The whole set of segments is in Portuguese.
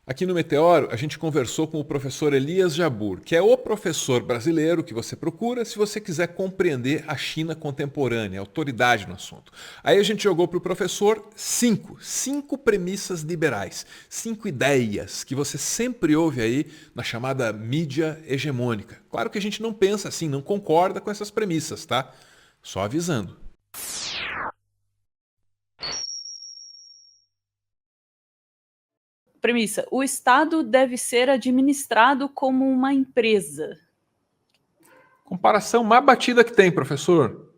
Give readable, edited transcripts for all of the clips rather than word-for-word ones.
Aqui no Meteoro, a gente conversou com o professor Elias Jabbour, que é o professor brasileiro que você procura se você quiser compreender a China contemporânea, autoridade no assunto. Aí a gente jogou para o professor cinco premissas liberais, 5 ideias que você sempre ouve aí na chamada mídia hegemônica. Claro que a gente não pensa assim, não concorda com essas premissas, tá? Só avisando. Premissa: o Estado deve ser administrado como uma empresa. Comparação mais batida que tem, professor.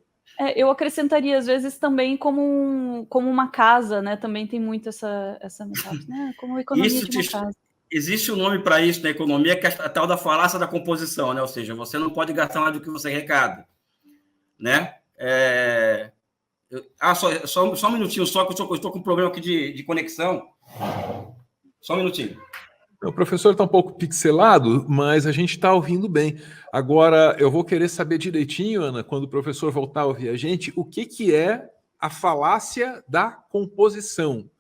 Eu acrescentaria, às vezes, também como uma casa, né? Também tem muito essa metáfora, né? Como a economia de uma casa. Existe um nome para isso na economia, que é a tal da falácia da composição, né? Ou seja, você não pode gastar mais do que você arrecada, né? Só um minutinho, só que eu estou com um problema aqui de conexão. Só um minutinho. O professor está um pouco pixelado, mas a gente está ouvindo bem. Agora, eu vou querer saber direitinho, Ana, quando o professor voltar a ouvir a gente, o que é a falácia da composição.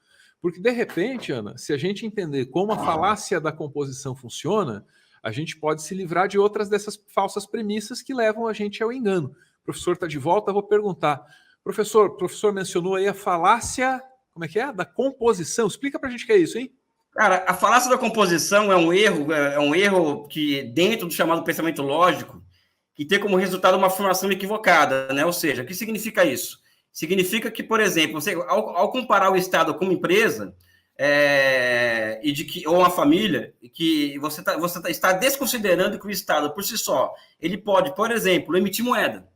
Porque, de repente, Ana, se a gente entender como a falácia da composição funciona, a gente pode se livrar de outras dessas falsas premissas que levam a gente ao engano. O professor está de volta, eu vou perguntar. Professor, o professor mencionou aí a falácia, como é que é? Da composição. Explica para a gente o que é isso, hein? Cara, a falácia da composição é um erro que, dentro do chamado pensamento lógico, que tem como resultado uma afirmação equivocada, né? Ou seja, o que significa isso? Significa que, por exemplo, você, ao comparar o Estado com uma empresa, ou uma família, que você está desconsiderando que o Estado, por si só, ele pode, por exemplo, emitir moeda,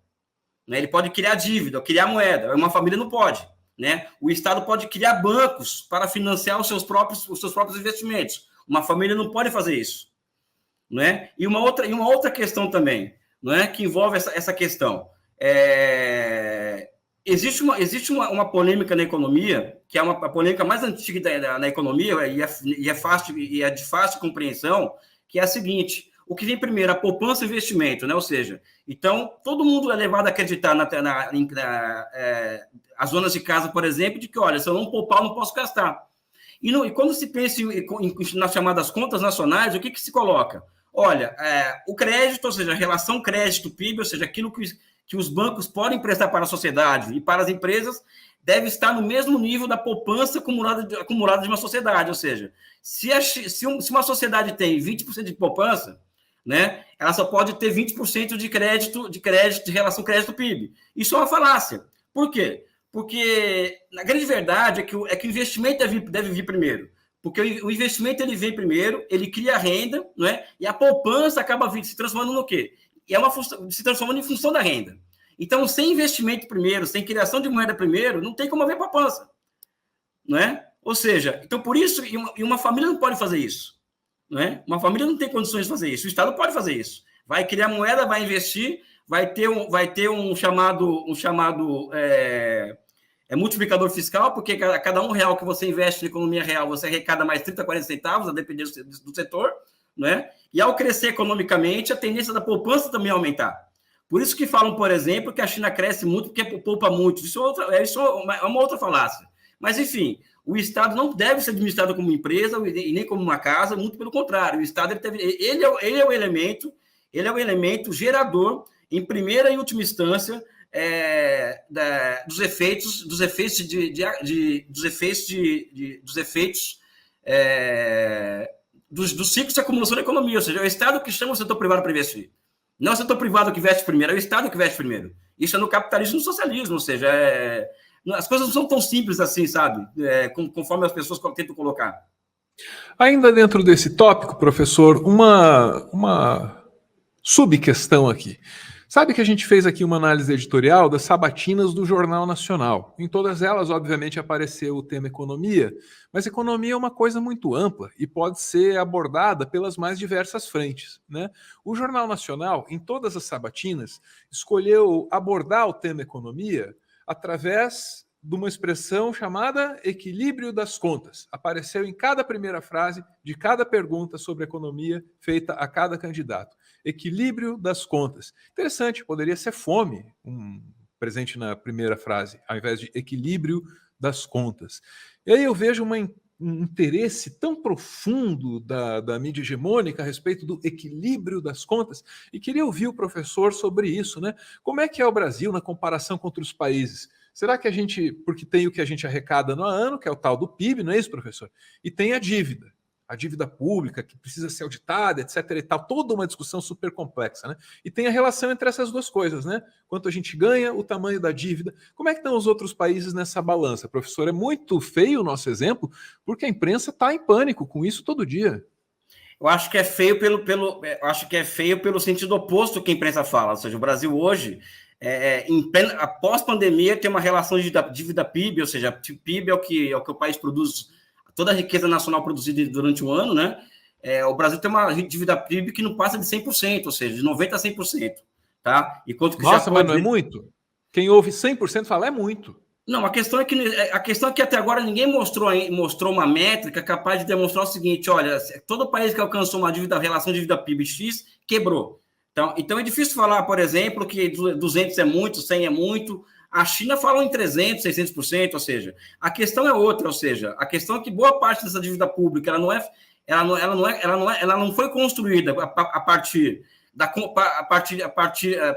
né? Ele pode criar dívida, criar moeda, uma família não pode. Né? O Estado pode criar bancos para financiar os seus próprios investimentos. Uma família não pode fazer isso. Né? E uma outra questão também, não é, que envolve essa questão. Existe uma polêmica na economia, que é uma polêmica mais antiga na economia, e é de fácil compreensão, que é a seguinte: o que vem primeiro, a poupança e investimento, né? Ou seja, então, todo mundo é levado a acreditar as zonas de casa, por exemplo, de que, olha, se eu não poupar, eu não posso gastar. E quando se pensa nas chamadas contas nacionais, o que se coloca? Olha, o crédito, ou seja, a relação crédito-PIB, ou seja, aquilo que os bancos podem prestar para a sociedade e para as empresas, deve estar no mesmo nível da poupança acumulada de uma sociedade. Ou seja, se uma sociedade tem 20% de poupança, né, ela só pode ter 20% de crédito, de relação crédito-PIB. Isso é uma falácia. Por quê? Porque a grande verdade é que o investimento deve vir primeiro. Porque o investimento ele vem primeiro, ele cria renda, não é? E a poupança acaba se transformando no quê? Se transformando em função da renda. Então, sem investimento primeiro, sem criação de moeda primeiro, não tem como haver poupança. Não é? Ou seja, então por isso, uma família não pode fazer isso. Não é? Uma família não tem condições de fazer isso. O Estado pode fazer isso. Vai criar moeda, vai investir, vai ter um chamado multiplicador fiscal, porque a cada R$1 que você investe na economia real, você arrecada mais 30, 40 centavos, a depender do setor, né? E ao crescer economicamente, a tendência da poupança também é aumentar. Por isso que falam, por exemplo, que a China cresce muito porque poupa muito. Isso é uma outra falácia. Mas, enfim, o Estado não deve ser administrado como uma empresa e nem como uma casa, muito pelo contrário. O Estado ele é o elemento gerador, em primeira e última instância, dos efeitos dos ciclos de acumulação da economia, ou seja, é o Estado que chama o setor privado para investir. Não é o setor privado que investe primeiro, é o Estado que investe primeiro. Isso é no capitalismo e no socialismo, ou seja, as coisas não são tão simples assim, sabe? Conforme as pessoas tentam colocar. Ainda dentro desse tópico, professor, uma subquestão aqui. Sabe que a gente fez aqui uma análise editorial das sabatinas do Jornal Nacional. Em todas elas, obviamente, apareceu o tema economia, mas economia é uma coisa muito ampla e pode ser abordada pelas mais diversas frentes, né? O Jornal Nacional, em todas as sabatinas, escolheu abordar o tema economia através de uma expressão chamada equilíbrio das contas. Apareceu em cada primeira frase de cada pergunta sobre economia feita a cada candidato. Equilíbrio das contas. Interessante, poderia ser fome, presente na primeira frase, ao invés de equilíbrio das contas. E aí eu vejo interesse tão profundo da mídia hegemônica a respeito do equilíbrio das contas, e queria ouvir o professor sobre isso, né? Como é que é o Brasil na comparação com outros países? Será que a gente, porque tem o que a gente arrecada no ano, que é o tal do PIB, não é isso, professor? E tem a dívida pública, que precisa ser auditada, etc. e tal, toda uma discussão super complexa, né? E tem a relação entre essas duas coisas, né? Quanto a gente ganha, o tamanho da dívida. Como é que estão os outros países nessa balança, professor? É muito feio o nosso exemplo, porque a imprensa está em pânico com isso todo dia. Eu acho que é feio acho que é feio pelo sentido oposto que a imprensa fala. Ou seja, o Brasil hoje, após pandemia, tem uma relação de dívida PIB, ou seja, PIB é o que o país produz, toda a riqueza nacional produzida durante o ano, né? O Brasil tem uma dívida PIB que não passa de 100%, ou seja, de 90% a 100%. Tá? Enquanto que Nossa, mas não é muito? Quem ouve 100% fala é muito. Não, a questão é que até agora ninguém mostrou uma métrica capaz de demonstrar o seguinte: olha, todo país que alcançou uma relação dívida PIB X quebrou. Então é difícil falar, por exemplo, que 200 é muito, 100 é muito. A China fala em 300%, 600%, ou seja, a questão é outra, ou seja, a questão é que boa parte dessa dívida pública ela não foi construída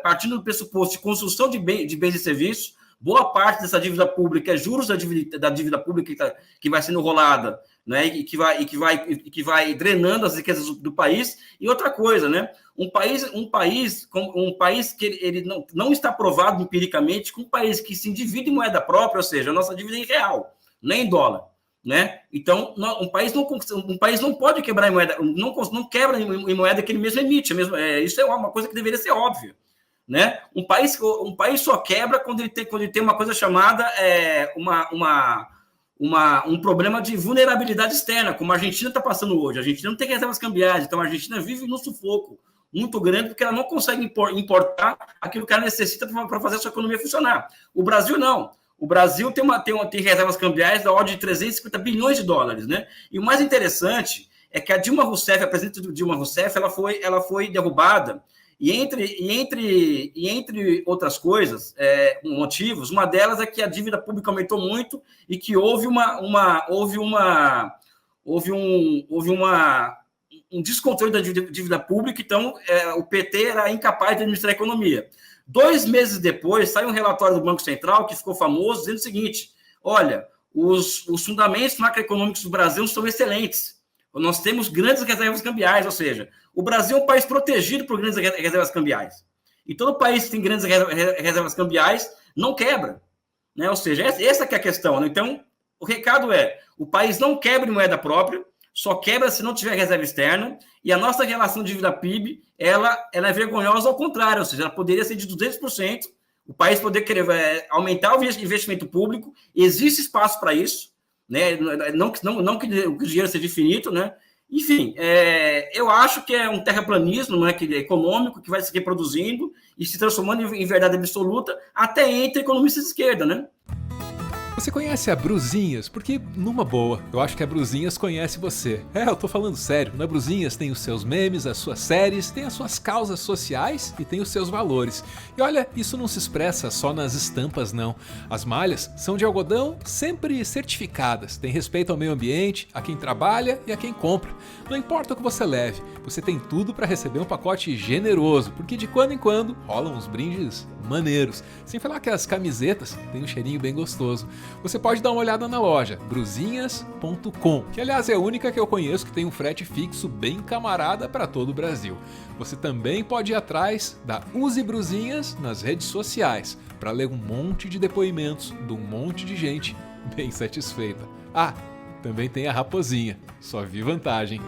partindo do pressuposto de construção de bens e serviços. Boa parte dessa dívida pública é juros da dívida pública que vai sendo rolada, né, e que vai drenando as riquezas do país. E outra coisa, né, um país que ele não está provado empiricamente, com um país que se endivida em moeda própria, ou seja, a nossa dívida é em real, não é em dólar, né? Então, um país não pode quebrar em moeda, não quebra em moeda que ele mesmo emite. Isso é uma coisa que deveria ser óbvia. Né? Um país só quebra quando ele tem uma coisa chamada um problema de vulnerabilidade externa, como a Argentina está passando hoje. A Argentina não tem reservas cambiais, então a Argentina vive num sufoco muito grande porque ela não consegue importar aquilo que ela necessita para fazer a sua economia funcionar. O Brasil não. O Brasil tem reservas cambiais da ordem de 350 bilhões de dólares, né? E o mais interessante é que a presidente Dilma Rousseff, ela foi derrubada. E entre outras coisas, motivos, uma delas é que a dívida pública aumentou muito e que houve um descontrole da dívida pública. Então, o PT era incapaz de administrar a economia. 2 meses depois, sai um relatório do Banco Central que ficou famoso, dizendo o seguinte: olha, os fundamentos macroeconômicos do Brasil são excelentes. Nós temos grandes reservas cambiais, ou seja, o Brasil é um país protegido por grandes reservas cambiais. E todo país que tem grandes reservas cambiais não quebra, né? Ou seja, essa que é a questão, né? Então, o recado é: o país não quebra em moeda própria, só quebra se não tiver reserva externa, e a nossa relação de dívida PIB, ela é vergonhosa ao contrário, ou seja, ela poderia ser de 200%, o país poder querer aumentar o investimento público, existe espaço para isso, né? Não que o dinheiro seja infinito, né? Enfim, eu acho que é um terraplanismo, né, que é econômico, que vai se reproduzindo e se transformando em verdade absoluta, até entre economistas de esquerda, né? Você conhece a Bruzinhas? Porque, numa boa, eu acho que a Bruzinhas conhece você. Eu tô falando sério. Na Bruzinhas tem os seus memes, as suas séries, tem as suas causas sociais e tem os seus valores. E olha, isso não se expressa só nas estampas, não. As malhas são de algodão sempre certificadas. Tem respeito ao meio ambiente, a quem trabalha e a quem compra. Não importa o que você leve, você tem tudo para receber um pacote generoso, porque de quando em quando rolam uns brindes maneiros. Sem falar que as camisetas têm um cheirinho bem gostoso. Você pode dar uma olhada na loja bruzinhas.com, que aliás é a única que eu conheço que tem um frete fixo bem camarada para todo o Brasil. Você também pode ir atrás da Use Bruzinhas nas redes sociais para ler um monte de depoimentos de um monte de gente bem satisfeita. Também tem a Raposinha, só vi vantagem.